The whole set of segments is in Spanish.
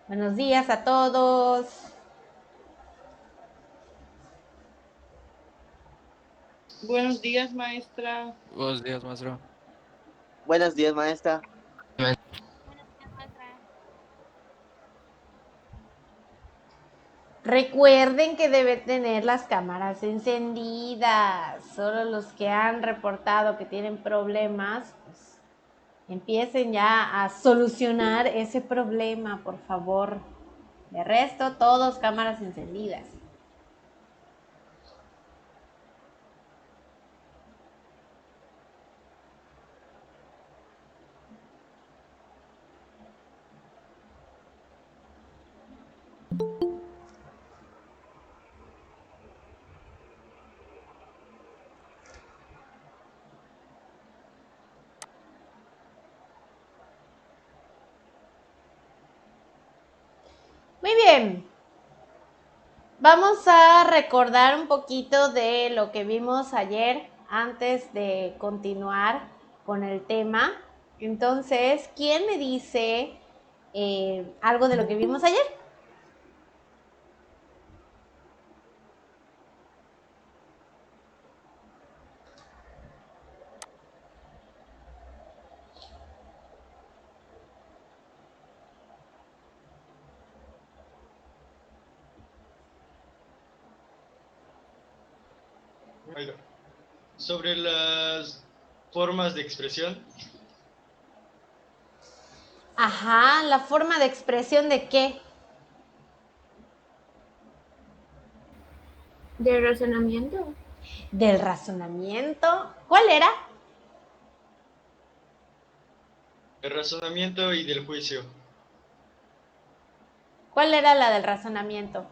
Buenos días a todos. Buenos días, maestra. Buenos días, maestro. Buenos días, maestra. Recuerden que debe tener las cámaras encendidas. Solo los que han reportado que tienen problemas, pues, empiecen ya a solucionar ese problema, por favor. De resto, todos cámaras encendidas. Muy bien. Vamos a recordar un poquito de lo que vimos ayer antes de continuar con el tema. Entonces, ¿quién me dice algo de lo que vimos ayer? Sobre las formas de expresión. Ajá, la forma de expresión de qué? ¿De razonamiento? Del razonamiento. ¿Cuál era? El razonamiento y del juicio. ¿Cuál era la del razonamiento?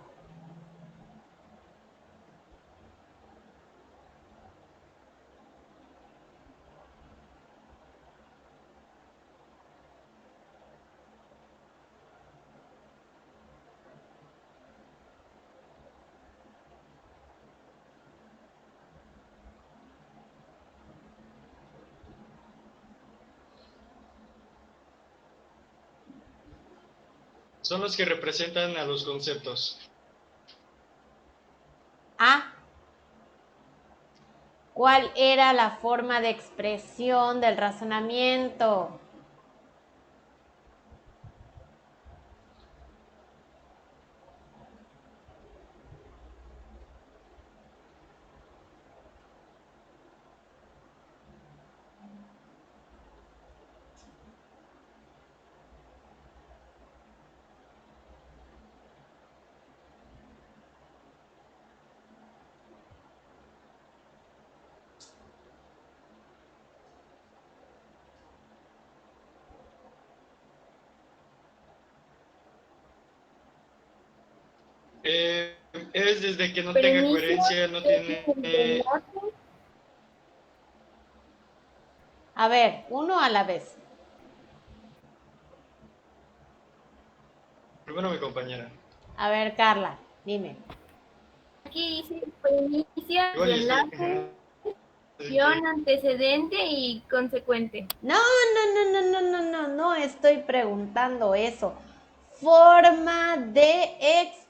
Son los que representan a los conceptos. Ah, ¿cuál era la forma de expresión del razonamiento? Es desde que no tenga Premisa coherencia, no tiene... del norte. A ver, uno a la vez. Primero mi compañera. A ver, Carla, dime. Aquí dice premisa Igual de y estoy... enlace, ¿De qué? acción, antecedente y consecuente. No, no estoy preguntando eso. Forma de expresión.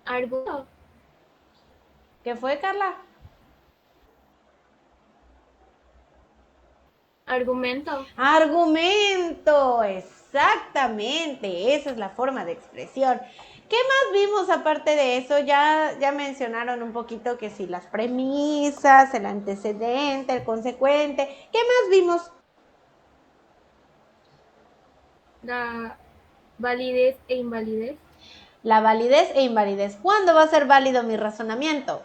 Argumento. ¿Qué fue, Carla? Argumento. Argumento, exactamente, esa es la forma de expresión. ¿Qué más vimos aparte de eso? Ya mencionaron un poquito que si las premisas, el antecedente, el consecuente. ¿Qué más vimos? La validez e invalidez. La validez e invalidez. ¿Cuándo va a ser válido mi razonamiento?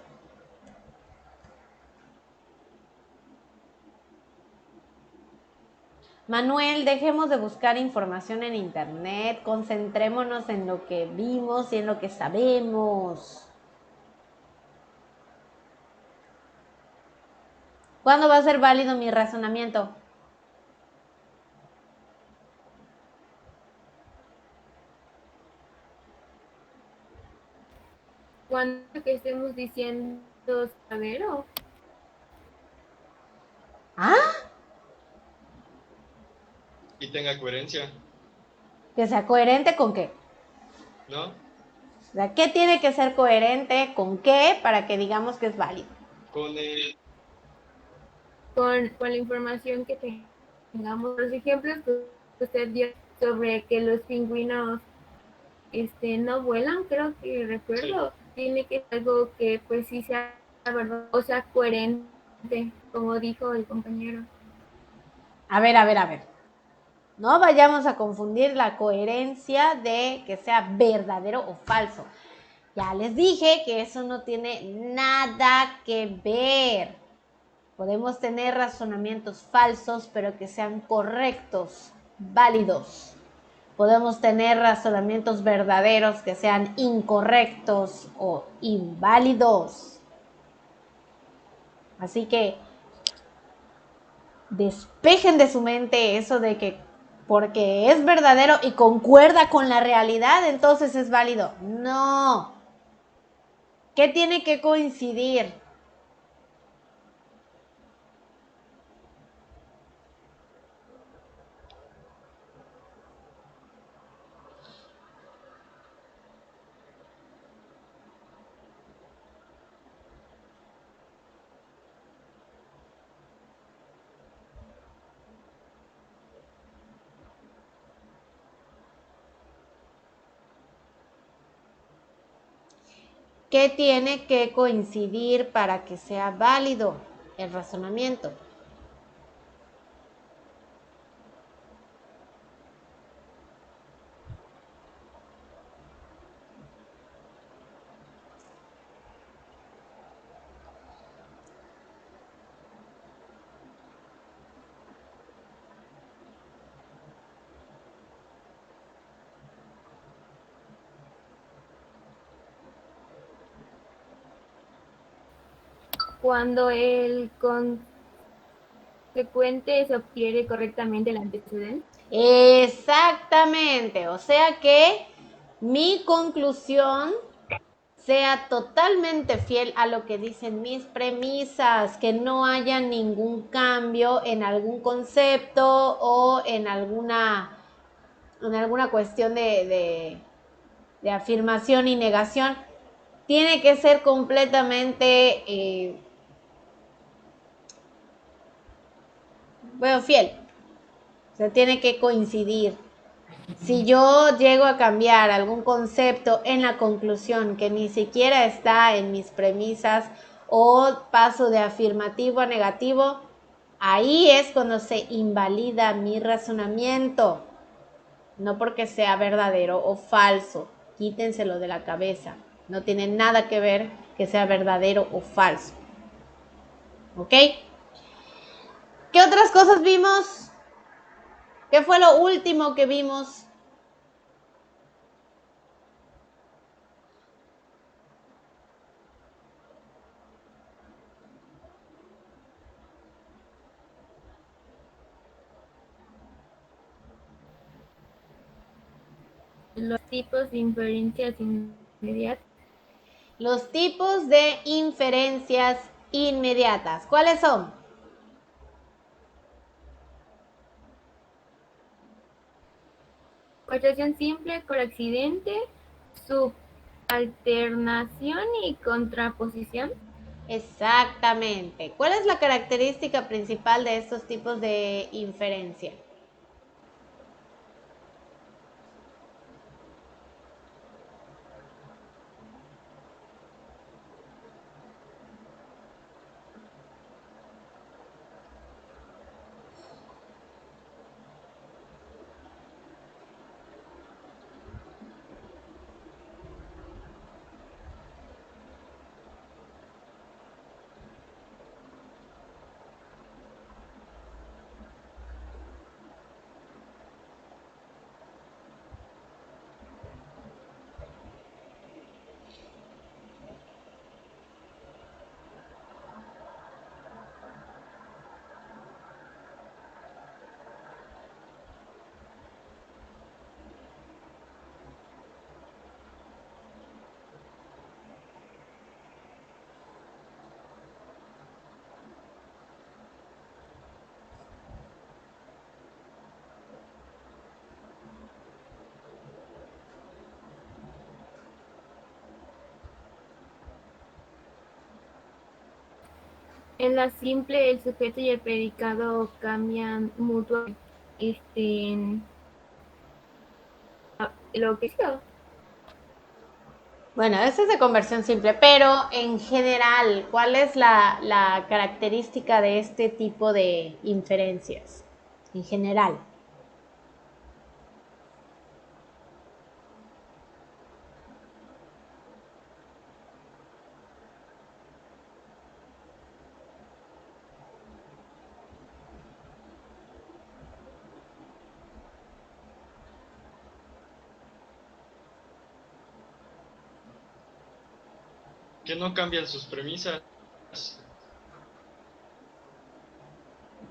Manuel, dejemos de buscar información en internet, concentrémonos en lo que vimos y en lo que sabemos. ¿Cuándo va a ser válido mi razonamiento? cuando que estemos diciendo verdadero. ¿Ah? Y tenga coherencia, Que sea coherente con qué. ¿no? O sea, ¿qué tiene que ser coherente con qué para que digamos que es válido? Con el, Con la información que tengamos. Los ejemplos que usted dio sobre que los pingüinos no vuelan, creo que recuerdo, tiene que ser algo que pues sí sea verdad, o sea, coherente, como dijo el compañero. A ver. No vayamos a confundir la coherencia de que sea verdadero o falso. Ya les dije que eso no tiene nada que ver. Podemos tener razonamientos falsos, pero que sean correctos, válidos. Podemos tener razonamientos verdaderos que sean incorrectos o inválidos. Así que despejen de su mente eso de que porque es verdadero y concuerda con la realidad, entonces es válido. No. ¿Qué tiene que coincidir? ¿Qué tiene que coincidir para que sea válido el razonamiento? Cuando el consecuente se obtiene correctamente el antecedente. Exactamente, o sea que mi conclusión sea totalmente fiel a lo que dicen mis premisas, que no haya ningún cambio en algún concepto o en alguna cuestión de afirmación y negación. Tiene que ser completamente, fiel. O sea, tiene que coincidir. Si yo llego a cambiar algún concepto en la conclusión que ni siquiera está en mis premisas o paso de afirmativo a negativo, ahí es cuando se invalida mi razonamiento. No porque sea verdadero o falso. Quítenselo de la cabeza. No tiene nada que ver que sea verdadero o falso. ¿Ok? ¿Qué otras cosas vimos? ¿Qué fue lo último que vimos? Los tipos de inferencias inmediatas. Los tipos de inferencias inmediatas. ¿Cuáles son? Correlación simple, por accidente, subalternación y contraposición. Exactamente. ¿Cuál es la característica principal de estos tipos de inferencia? En la simple, el sujeto y el predicado cambian mutuamente. En lo que sea. Bueno, esa es de conversión simple, pero en general, ¿cuál es la característica de este tipo de inferencias? En general. Que no cambian sus premisas.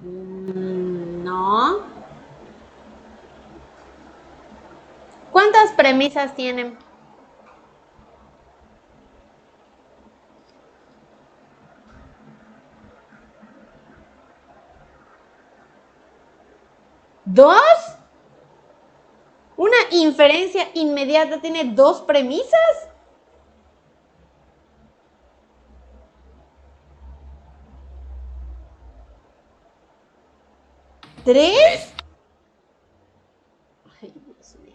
No. ¿Cuántas premisas tienen? ¿Dos? ¿Una inferencia inmediata tiene dos premisas? ¿Tres? Ay, Dios mío.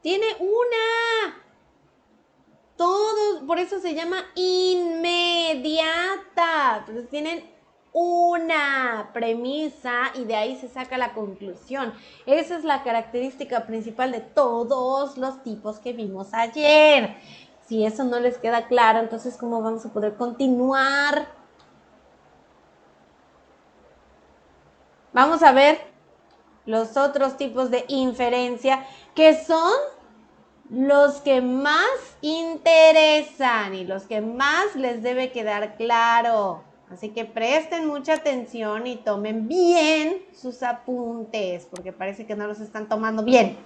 Tiene una. Todos, por eso se llama inmediata. Entonces tienen una premisa y de ahí se saca la conclusión. Esa es la característica principal de todos los tipos que vimos ayer. Si eso no les queda claro, entonces ¿cómo vamos a poder continuar? Vamos a ver los otros tipos de inferencia que son los que más interesan y los que más les debe quedar claro. Así que presten mucha atención y tomen bien sus apuntes, porque parece que no los están tomando bien.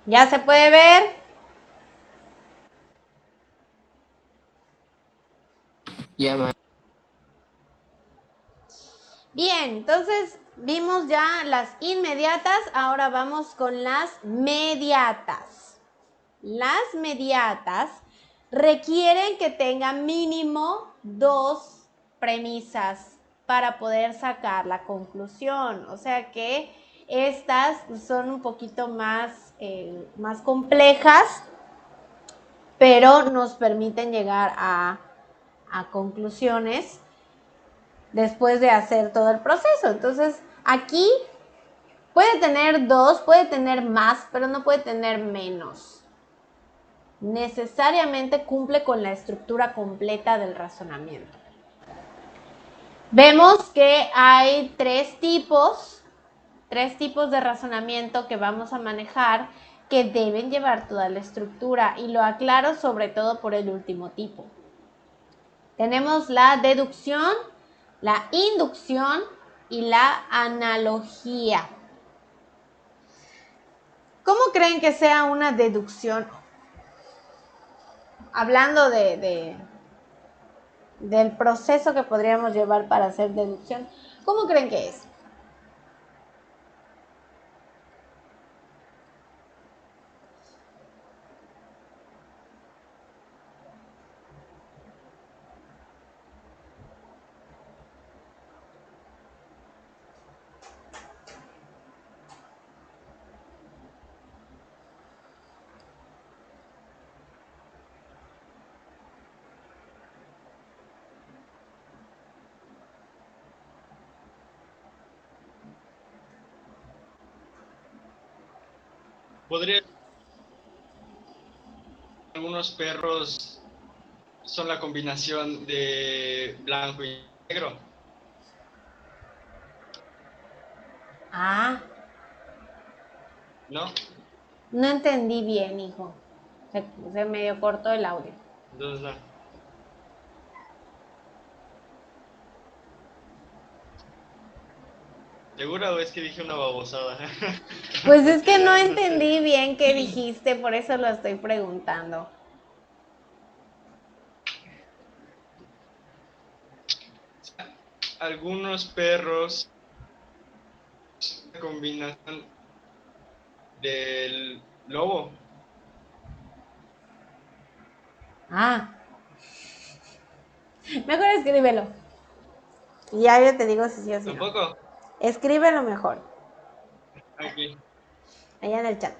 ¿Ya se puede ver? Ya, Bien, entonces vimos ya las inmediatas, ahora vamos con las mediatas. Las mediatas requieren que tenga mínimo dos premisas para poder sacar la conclusión. O sea que estas son un poquito más complejas, pero nos permiten llegar a conclusiones después de hacer todo el proceso. Entonces, aquí puede tener dos, puede tener más, pero no puede tener menos. Necesariamente cumple con la estructura completa del razonamiento. Vemos que hay tres tipos de razonamiento que vamos a manejar que deben llevar toda la estructura, y lo aclaro sobre todo por el último tipo. Tenemos la deducción, la inducción y la analogía. ¿Cómo creen que sea una deducción? Hablando de del proceso que podríamos llevar para hacer deducción. ¿Cómo creen que es? Podría. Algunos perros son la combinación de blanco y negro. Ah, ¿No? no entendí bien, hijo. Se medio cortó el audio. Entonces, no. ¿Segura o es que dije una babosada? Pues es que no entendí bien qué dijiste, por eso lo estoy preguntando. Algunos perros combinación del lobo. Ah, mejor escríbelo. Y ya yo te digo si sí o si no. ¿Tampoco? Escríbelo mejor, Aquí. allá en el chat.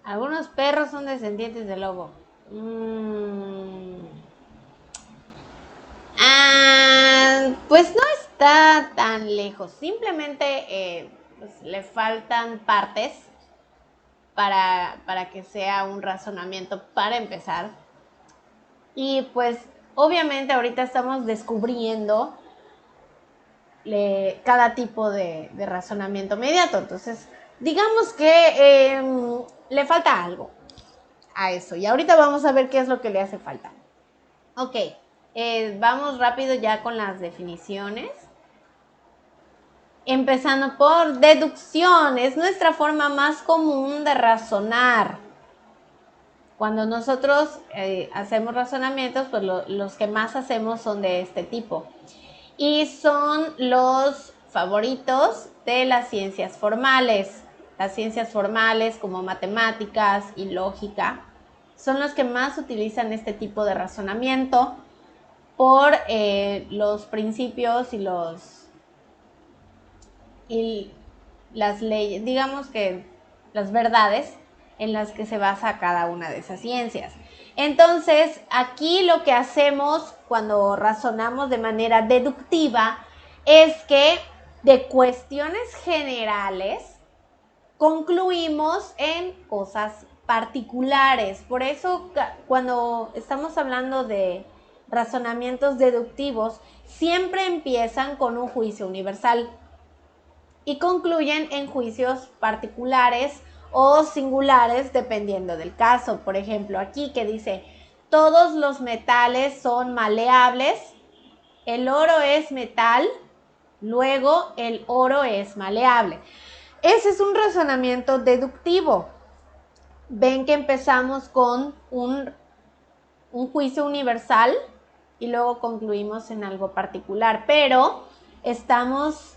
Algunos perros son descendientes del lobo. Pues no está tan lejos. Simplemente pues, le faltan partes para que sea un razonamiento para empezar. Y pues obviamente ahorita estamos descubriendo cada tipo de razonamiento inmediato. Entonces, digamos que le falta algo a eso. Y ahorita vamos a ver qué es lo que le hace falta. Ok, vamos rápido ya con las definiciones. Empezando por deducción, es nuestra forma más común de razonar. Cuando nosotros hacemos razonamientos, pues los que más hacemos son de este tipo. Y son los favoritos de las ciencias formales. Las ciencias formales como matemáticas y lógica son los que más utilizan este tipo de razonamiento por los principios y las leyes, digamos que las verdades en las que se basa cada una de esas ciencias. Entonces, aquí lo que hacemos cuando razonamos de manera deductiva es que de cuestiones generales concluimos en cosas particulares. Por eso, cuando estamos hablando de razonamientos deductivos, siempre empiezan con un juicio universal y concluyen en juicios particulares o singulares dependiendo del caso. Por ejemplo, aquí que dice, todos los metales son maleables, el oro es metal, luego el oro es maleable. Ese es un razonamiento deductivo. Ven que empezamos con un juicio universal y luego concluimos en algo particular, pero estamos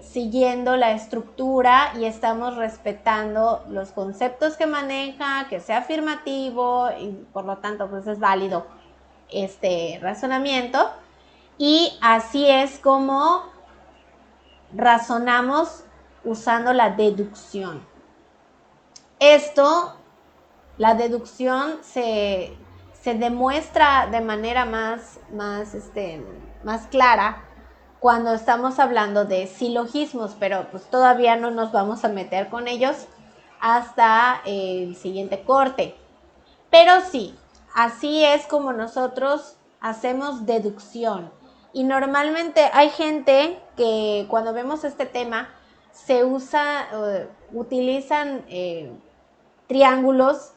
siguiendo la estructura y estamos respetando los conceptos que maneja, que sea afirmativo y por lo tanto pues es válido este razonamiento, y así es como razonamos usando la deducción. La deducción se se demuestra de manera más clara cuando estamos hablando de silogismos, pero pues todavía no nos vamos a meter con ellos hasta el siguiente corte. Pero sí, así es como nosotros hacemos deducción. Y normalmente hay gente que cuando vemos este tema utilizan triángulos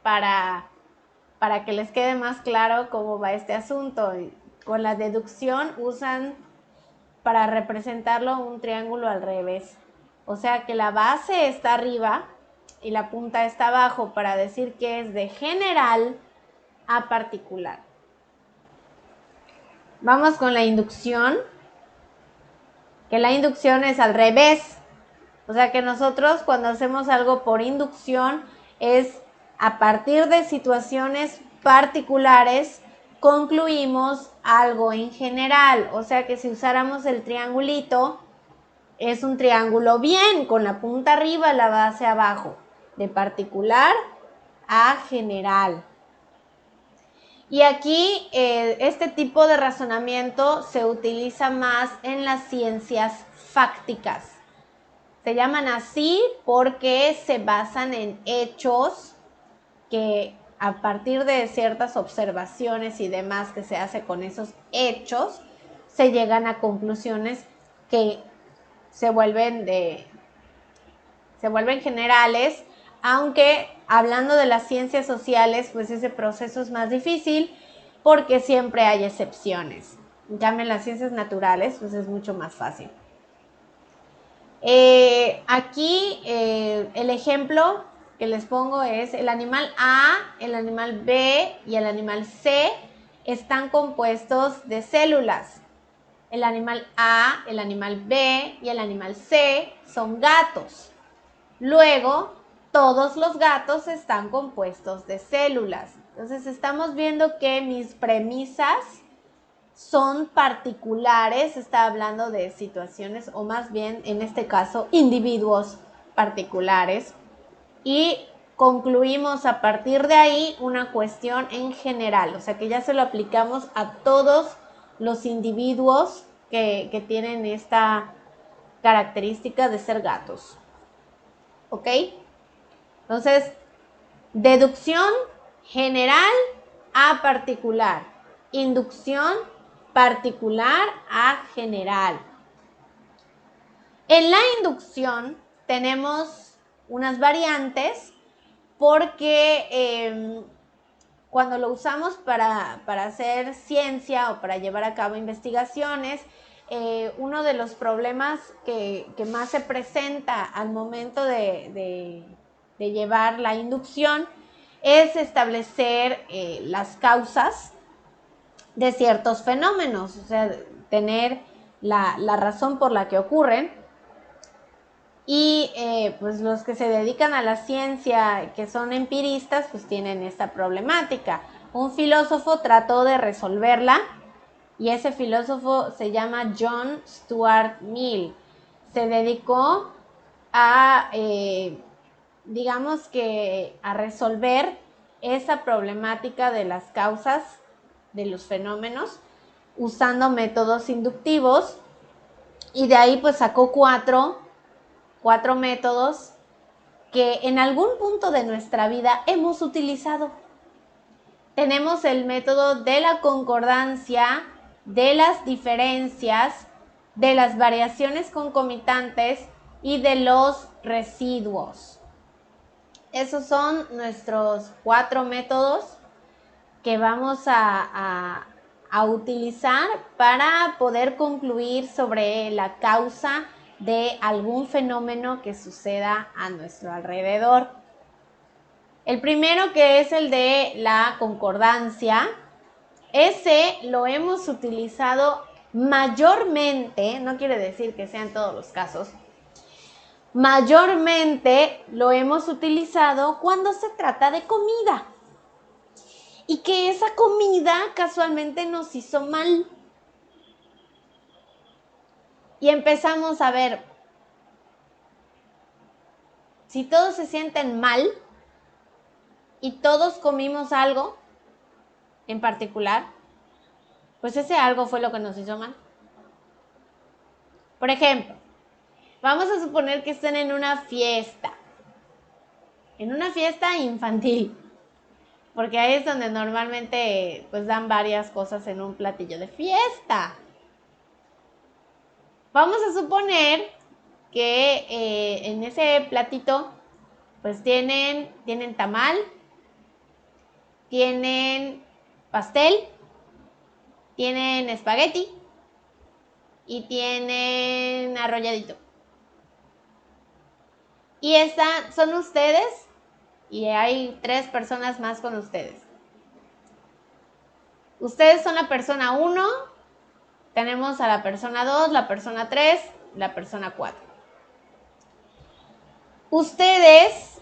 para que les quede más claro cómo va este asunto. Con la deducción usan para representarlo un triángulo al revés. O sea que la base está arriba y la punta está abajo para decir que es de general a particular. Vamos con la inducción, que la inducción es al revés. O sea que nosotros cuando hacemos algo por inducción es a partir de situaciones particulares concluimos algo en general. O sea que si usáramos el triangulito, es un triángulo bien, con la punta arriba y la base abajo, de particular a general. Y aquí este tipo de razonamiento se utiliza más en las ciencias fácticas. Se llaman así porque se basan en hechos que a partir de ciertas observaciones y demás que se hace con esos hechos, se llegan a conclusiones que se vuelven generales, aunque hablando de las ciencias sociales, pues ese proceso es más difícil porque siempre hay excepciones. En cambio, en las ciencias naturales, pues es mucho más fácil. Aquí el ejemplo que les pongo es el animal A, el animal B y el animal C están compuestos de células. El animal A, el animal B y el animal C son gatos. Luego, todos los gatos están compuestos de células. Entonces, estamos viendo que mis premisas son particulares, está hablando de situaciones o más bien, en este caso, individuos particulares. Y concluimos a partir de ahí una cuestión en general, o sea que ya se lo aplicamos a todos los individuos que tienen esta característica de ser gatos. ¿Ok? Entonces, deducción general a particular. Inducción particular a general. En la inducción tenemos unas variantes porque cuando lo usamos para hacer ciencia o para llevar a cabo investigaciones, uno de los problemas que más se presenta al momento de llevar la inducción es establecer las causas de ciertos fenómenos, o sea, tener la razón por la que ocurren. Y pues los que se dedican a la ciencia, que son empiristas, pues tienen esta problemática. Un filósofo trató de resolverla y ese filósofo se llama John Stuart Mill. Se dedicó a, digamos que a resolver esa problemática de las causas de los fenómenos usando métodos inductivos y de ahí pues sacó cuatro métodos que en algún punto de nuestra vida hemos utilizado. Tenemos el método de la concordancia, de las diferencias, de las variaciones concomitantes y de los residuos. Esos son nuestros 4 métodos que vamos a utilizar para poder concluir sobre la causa de algún fenómeno que suceda a nuestro alrededor. El primero, que es el de la concordancia, ese lo hemos utilizado mayormente, no quiere decir que sean todos los casos, mayormente lo hemos utilizado cuando se trata de comida y que esa comida casualmente nos hizo mal. Y empezamos a ver, si todos se sienten mal y todos comimos algo, en particular, pues ese algo fue lo que nos hizo mal. Por ejemplo, vamos a suponer que estén en una fiesta infantil, porque ahí es donde normalmente pues dan varias cosas en un platillo de fiesta. Vamos a suponer que en ese platito pues tienen tamal, tienen pastel, tienen espagueti y tienen arrolladito. Y son ustedes y hay 3 personas más con ustedes. Ustedes son la persona 1, tenemos a la persona 2, la persona 3, la persona 4. Ustedes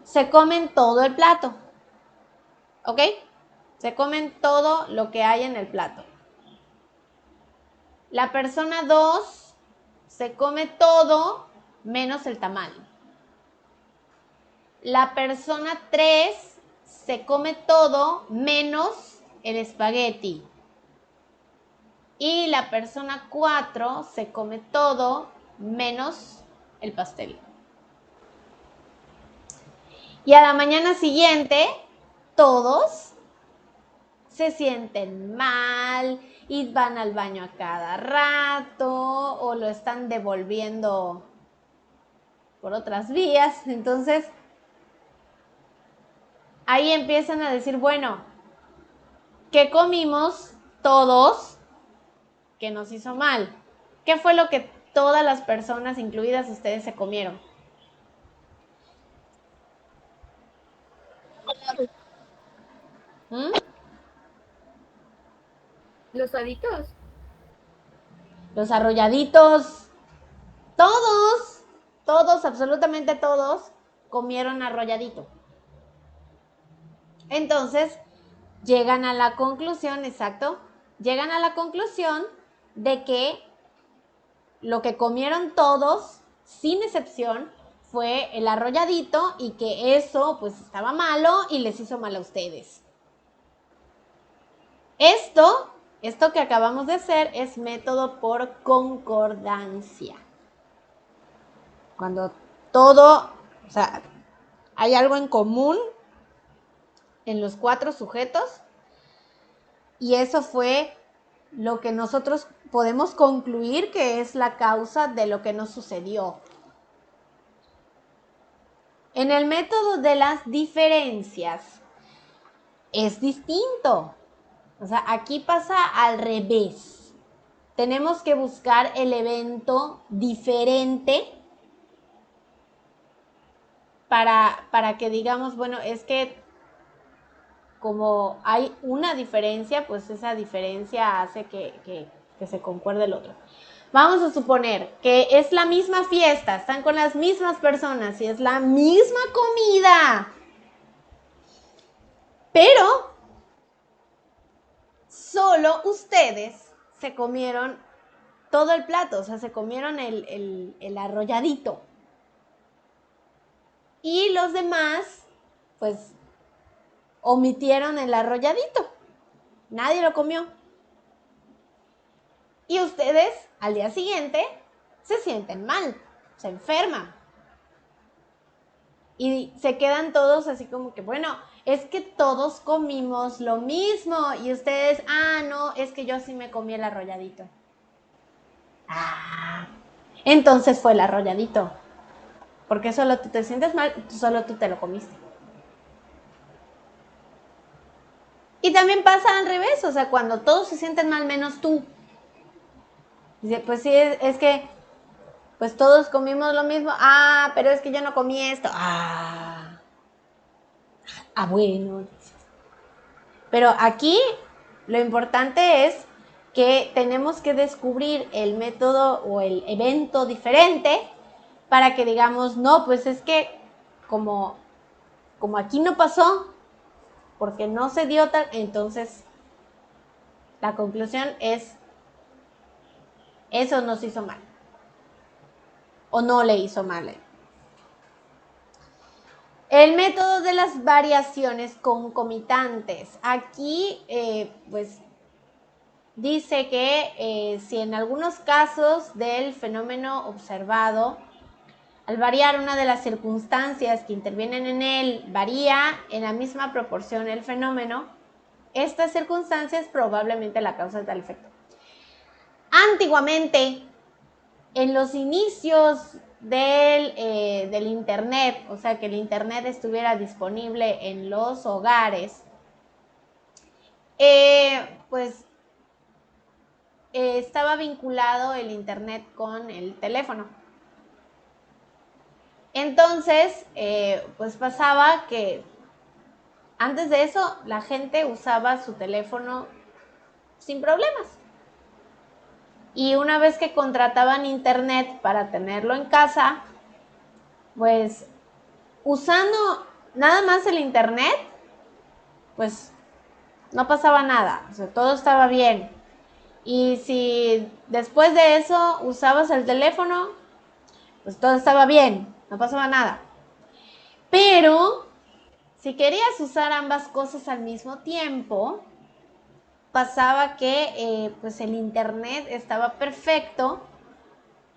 se comen todo el plato, ¿ok? Se comen todo lo que hay en el plato. La persona 2 se come todo menos el tamal. La persona 3 se come todo menos el espagueti. Y la persona 4 se come todo menos el pastel. Y a la mañana siguiente, todos se sienten mal y van al baño a cada rato o lo están devolviendo por otras vías. Entonces, ahí empiezan a decir, bueno, ¿qué comimos todos que nos hizo mal? ¿Qué fue lo que todas las personas, incluidas ustedes, se comieron? ¿Mm? Los aditos. Los arrolladitos, todos, absolutamente todos, comieron arrolladito. Entonces, llegan a la conclusión, exacto, llegan a la conclusión de que lo que comieron todos, sin excepción, fue el arrolladito y que eso pues estaba malo y les hizo mal a ustedes. Esto que acabamos de hacer es método por concordancia. Cuando todo, o sea, hay algo en común en los 4 sujetos y eso fue lo que nosotros podemos concluir que es la causa de lo que nos sucedió. En el método de las diferencias es distinto. O sea, aquí pasa al revés. Tenemos que buscar el evento diferente para que digamos, bueno, es que como hay una diferencia, pues esa diferencia hace que se concuerde el otro. Vamos a suponer que es la misma fiesta, están con las mismas personas y es la misma comida, pero solo ustedes se comieron todo el plato, o sea, se comieron el arrolladito. Y los demás, pues, omitieron el arrolladito. Nadie lo comió. Y ustedes, al día siguiente, se sienten mal, se enferman. Y se quedan todos así como que, bueno, es que todos comimos lo mismo. Y ustedes, no, es que yo sí me comí el arrolladito. Entonces fue el arrolladito. Porque solo tú te sientes mal, solo tú te lo comiste. Y también pasa al revés, o sea, cuando todos se sienten mal menos tú. Dice, pues sí, es que pues todos comimos lo mismo. Pero es que yo no comí esto. Bueno. Pero aquí lo importante es que tenemos que descubrir el método o el evento diferente para que digamos, no, pues es que como aquí no pasó, porque no se dio tal, entonces la conclusión es, eso nos hizo mal. O no le hizo mal. El método de las variaciones concomitantes. Aquí, pues, dice que si en algunos casos del fenómeno observado, al variar una de las circunstancias que intervienen en él, varía en la misma proporción el fenómeno, esta circunstancia es probablemente la causa de tal efecto. Antiguamente, en los inicios del Internet, o sea, que el Internet estuviera disponible en los hogares, pues estaba vinculado el Internet con el teléfono. Entonces, pues pasaba que antes de eso la gente usaba su teléfono sin problemas. Y una vez que contrataban Internet para tenerlo en casa, pues usando nada más el Internet, pues no pasaba nada, o sea, todo estaba bien. Y si después de eso usabas el teléfono, pues todo estaba bien, no pasaba nada. Pero si querías usar ambas cosas al mismo tiempo, pasaba que pues el Internet estaba perfecto,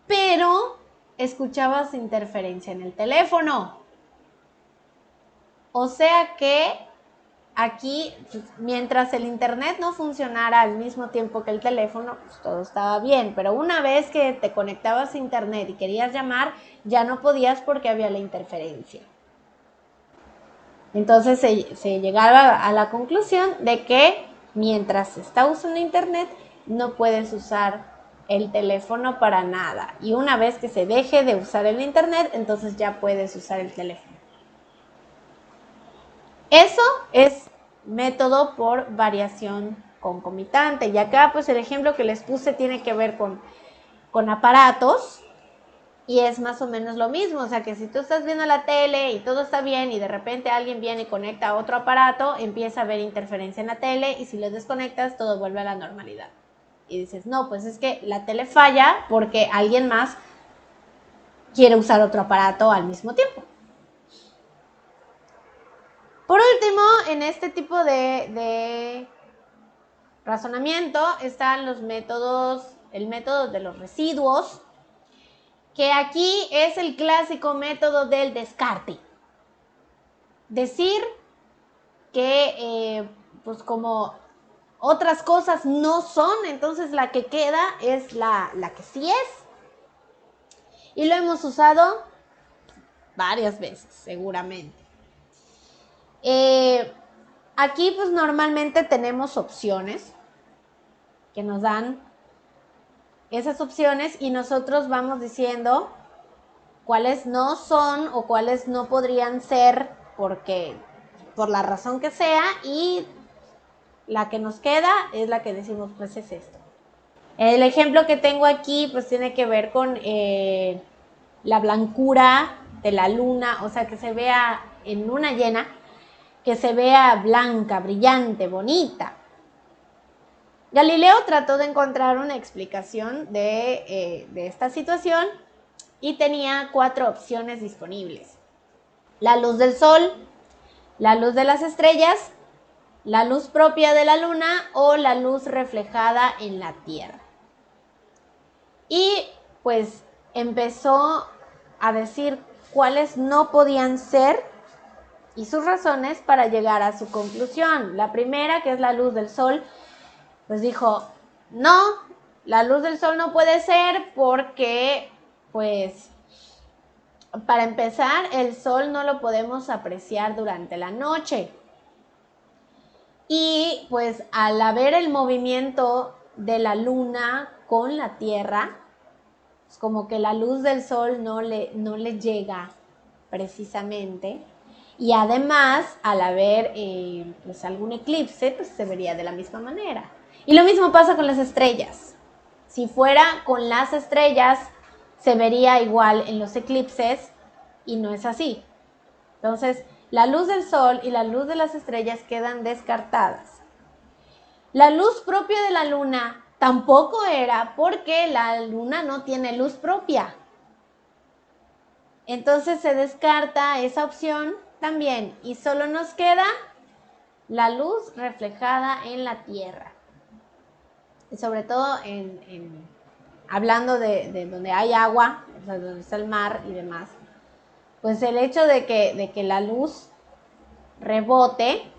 pero escuchabas interferencia en el teléfono. O sea que aquí, pues, mientras el Internet no funcionara al mismo tiempo que el teléfono, pues todo estaba bien. Pero una vez que te conectabas a Internet y querías llamar, ya no podías porque había la interferencia. Entonces se llegaba a la conclusión de que mientras se está usando Internet, no puedes usar el teléfono para nada. Y una vez que se deje de usar el Internet, entonces ya puedes usar el teléfono. Eso es método por variación concomitante. Y acá, pues el ejemplo que les puse tiene que ver con aparatos. Y es más o menos lo mismo, o sea que si tú estás viendo la tele y todo está bien y de repente alguien viene y conecta a otro aparato, empieza a haber interferencia en la tele y si lo desconectas todo vuelve a la normalidad. Y dices, no, pues es que la tele falla porque alguien más quiere usar otro aparato al mismo tiempo. Por último, en este tipo de razonamiento están los métodos, el método de los residuos, que aquí es el clásico método del descarte. Decir que pues como otras cosas no son, entonces la que queda es la que sí es. Y lo hemos usado varias veces, seguramente. Aquí pues normalmente tenemos opciones que nos dan esas opciones y nosotros vamos diciendo cuáles no son o cuáles no podrían ser porque por la razón que sea, y la que nos queda es la que decimos, pues es esto. El ejemplo que tengo aquí pues tiene que ver con la blancura de la luna, o sea que se vea en luna llena, que se vea blanca, brillante, bonita. Galileo trató de encontrar una explicación de esta situación y tenía 4 opciones disponibles: la luz del sol, la luz de las estrellas, la luz propia de la luna o la luz reflejada en la Tierra. Y pues empezó a decir cuáles no podían ser y sus razones para llegar a su conclusión. La primera, que es la luz del sol, pues dijo, no, la luz del sol no puede ser porque, pues, para empezar, el sol no lo podemos apreciar durante la noche. Y pues al haber el movimiento de la luna con la Tierra, es como que la luz del sol no le llega precisamente. Y además, al haber pues algún eclipse, pues se vería de la misma manera. Y lo mismo pasa con las estrellas. Si fuera con las estrellas, se vería igual en los eclipses y no es así. Entonces, la luz del sol y la luz de las estrellas quedan descartadas. La luz propia de la luna tampoco era porque la luna no tiene luz propia. Entonces se descarta esa opción también. Y solo nos queda la luz reflejada en la tierra. Y sobre todo hablando de donde hay agua, o sea, donde está el mar y demás. Pues el hecho de que la luz rebote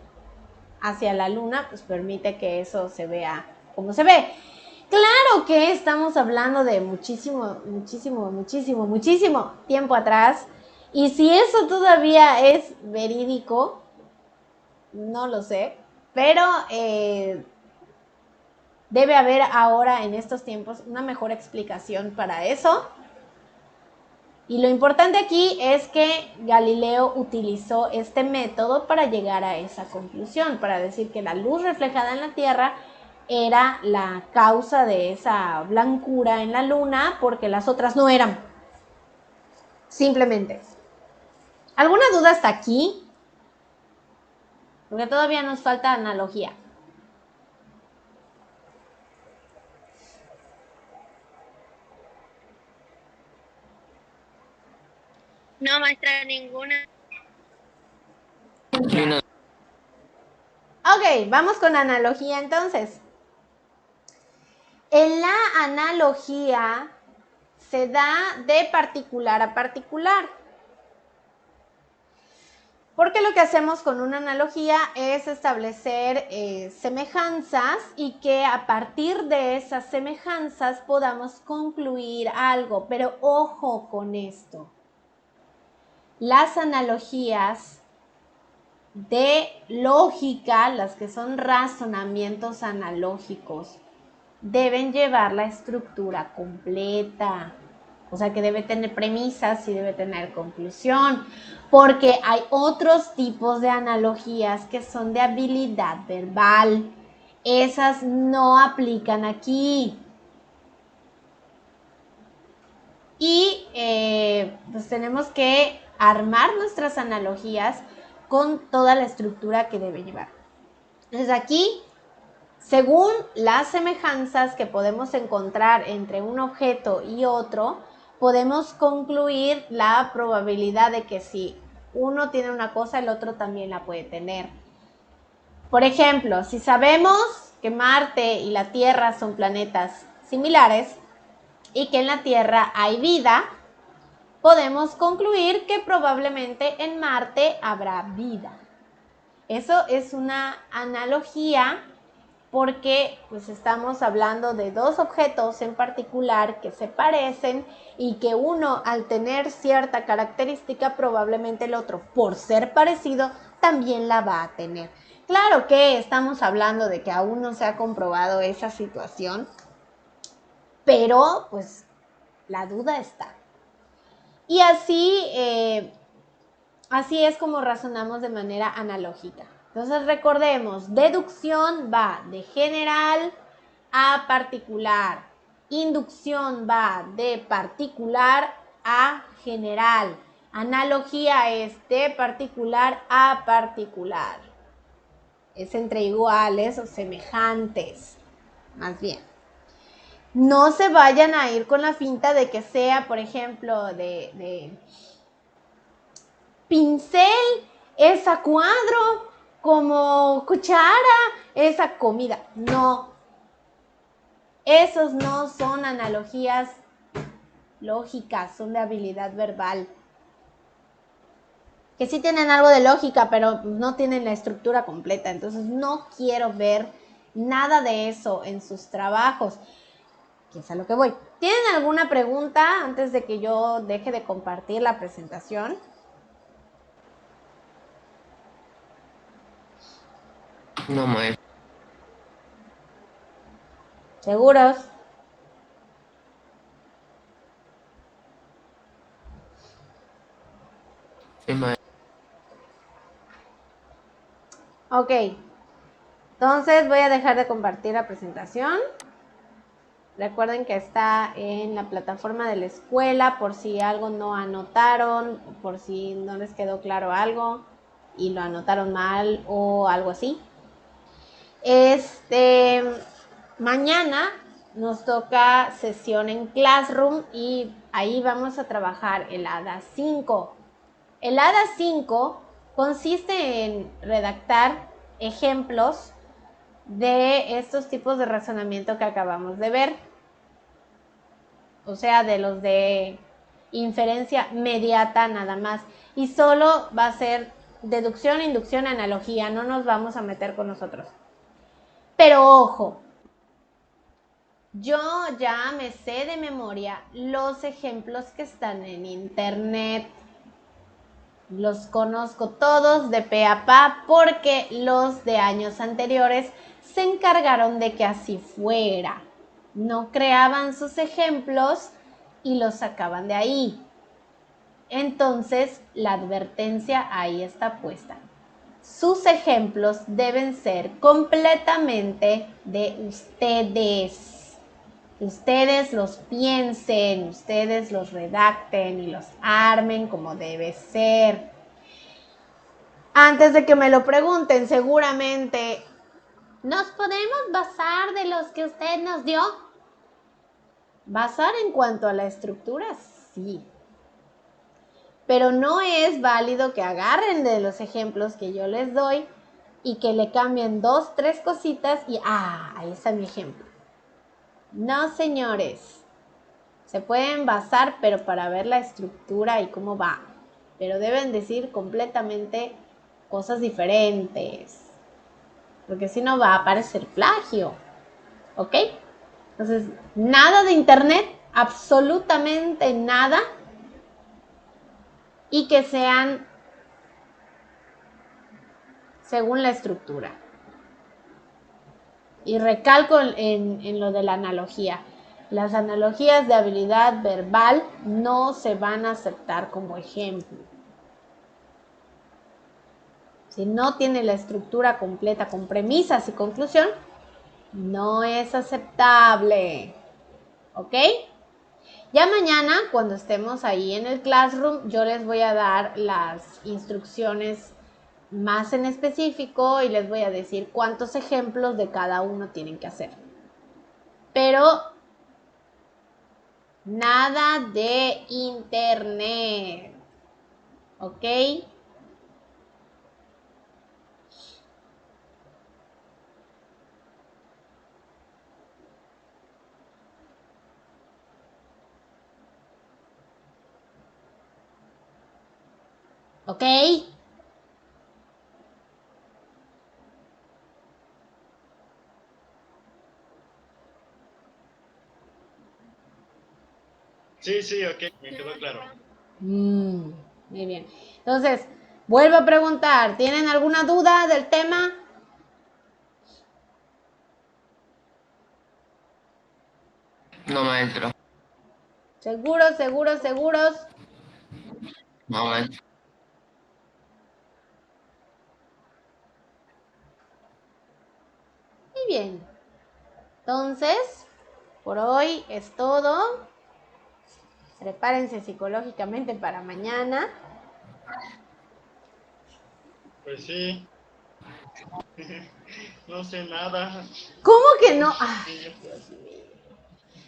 hacia la luna, pues permite que eso se vea como se ve. Claro que estamos hablando de muchísimo tiempo atrás. Y si eso todavía es verídico, no lo sé. Pero debe haber ahora en estos tiempos una mejor explicación para eso. Y lo importante aquí es que Galileo utilizó este método para llegar a esa conclusión, para decir que la luz reflejada en la Tierra era la causa de esa blancura en la luna, porque las otras no eran. Simplemente. ¿Alguna duda hasta aquí? Porque todavía nos falta analogía. No, maestra, ninguna. Ok, vamos con analogía entonces. En la analogía se da de particular a particular. Porque lo que hacemos con una analogía es establecer semejanzas y que a partir de esas semejanzas podamos concluir algo. Pero ojo con esto. Las analogías de lógica, las que son razonamientos analógicos, deben llevar la estructura completa. O sea que debe tener premisas y debe tener conclusión, porque hay otros tipos de analogías que son de habilidad verbal. Esas no aplican aquí. Y pues tenemos que armar nuestras analogías con toda la estructura que debe llevar. Entonces aquí, según las semejanzas que podemos encontrar entre un objeto y otro, podemos concluir la probabilidad de que si uno tiene una cosa, el otro también la puede tener. Por ejemplo, si sabemos que Marte y la Tierra son planetas similares y que en la Tierra hay vida, podemos concluir que probablemente en Marte habrá vida. Eso es una analogía porque pues estamos hablando de dos objetos en particular que se parecen y que uno al tener cierta característica probablemente el otro por ser parecido también la va a tener. Claro que estamos hablando de que aún no se ha comprobado esa situación, pero pues la duda está. Y así es como razonamos de manera analógica. Entonces recordemos, deducción va de general a particular. Inducción va de particular a general. Analogía es de particular a particular. Es entre iguales o semejantes, más bien. No se vayan a ir con la finta de que sea, por ejemplo, de pincel es a cuadro, como cuchara es a comida. No. Esos no son analogías lógicas, son de habilidad verbal. Que sí tienen algo de lógica, pero no tienen la estructura completa. Entonces no quiero ver nada de eso en sus trabajos. Que es a lo que voy. ¿Tienen alguna pregunta antes de que yo deje de compartir la presentación? No, maestra. ¿Seguros? Sí, maestra. Ok. Entonces voy a dejar de compartir la presentación. Recuerden que está en la plataforma de la escuela por si algo no anotaron, por si no les quedó claro algo y lo anotaron mal o algo así. Mañana nos toca sesión en Classroom y ahí vamos a trabajar el ADA 5. El ADA 5 consiste en redactar ejemplos de estos tipos de razonamiento que acabamos de ver. O sea, de los de inferencia mediata nada más. Y solo va a ser deducción, inducción, analogía. No nos vamos a meter con nosotros. Pero ojo, yo ya me sé de memoria los ejemplos que están en internet. Los conozco todos de pe a pa porque los de años anteriores se encargaron de que así fuera. No creaban sus ejemplos y los sacaban de ahí. Entonces, la advertencia ahí está puesta. Sus ejemplos deben ser completamente de ustedes. Ustedes los piensen, ustedes los redacten y los armen como debe ser. Antes de que me lo pregunten, seguramente, ¿nos podemos basar de los que usted nos dio? Basar en cuanto a la estructura, sí. Pero no es válido que agarren de los ejemplos que yo les doy y que le cambien 2, 3 cositas y ahí está mi ejemplo. No, señores. Se pueden basar, pero para ver la estructura y cómo va. Pero deben decir completamente cosas diferentes. Porque si no va a aparecer plagio. ¿Ok? Entonces, nada de internet, absolutamente nada. Y que sean según la estructura. Y recalco en lo de la analogía. Las analogías de habilidad verbal no se van a aceptar como ejemplo. Si no tiene la estructura completa con premisas y conclusión, no es aceptable. ¿Ok? Ya mañana, cuando estemos ahí en el Classroom, yo les voy a dar las instrucciones más en específico y les voy a decir cuántos ejemplos de cada uno tienen que hacer. Pero nada de internet. ¿Ok? ¿Ok? Sí, ok, me quedó claro. Muy bien. Entonces, vuelvo a preguntar, ¿tienen alguna duda del tema? No, maestro. ¿Seguros, seguros, seguros? No, maestro. Muy bien. Entonces, por hoy es todo. Prepárense psicológicamente para mañana. Pues sí. No sé nada. ¿Cómo que no? Ay, Dios mío.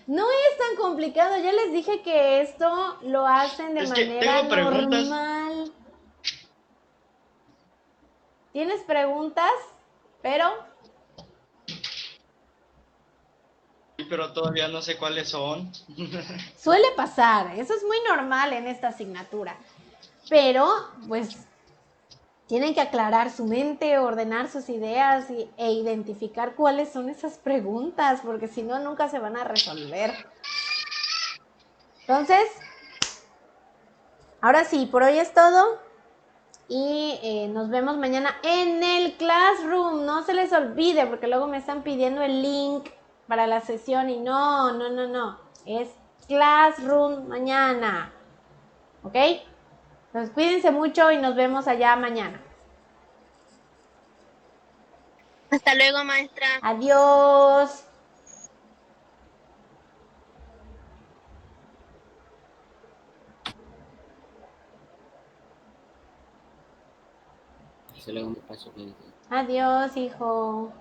No es tan complicado. Ya les dije que esto lo hacen de Es que manera tengo preguntas, normal. ¿Tienes preguntas? Pero pero todavía no sé cuáles son. suele pasar. Eso es muy normal en esta asignatura. Pero, pues, tienen que aclarar su mente, ordenar sus ideas e identificar cuáles son esas preguntas, porque si no, nunca se van a resolver. Entonces, ahora sí, por hoy es todo. Y nos vemos mañana en el Classroom. No se les olvide, porque luego me están pidiendo el link para la sesión y no. Es Classroom mañana. ¿Ok? Entonces cuídense mucho y nos vemos allá mañana. Hasta luego, maestra. Adiós. Segundo paso que Adiós, hijo.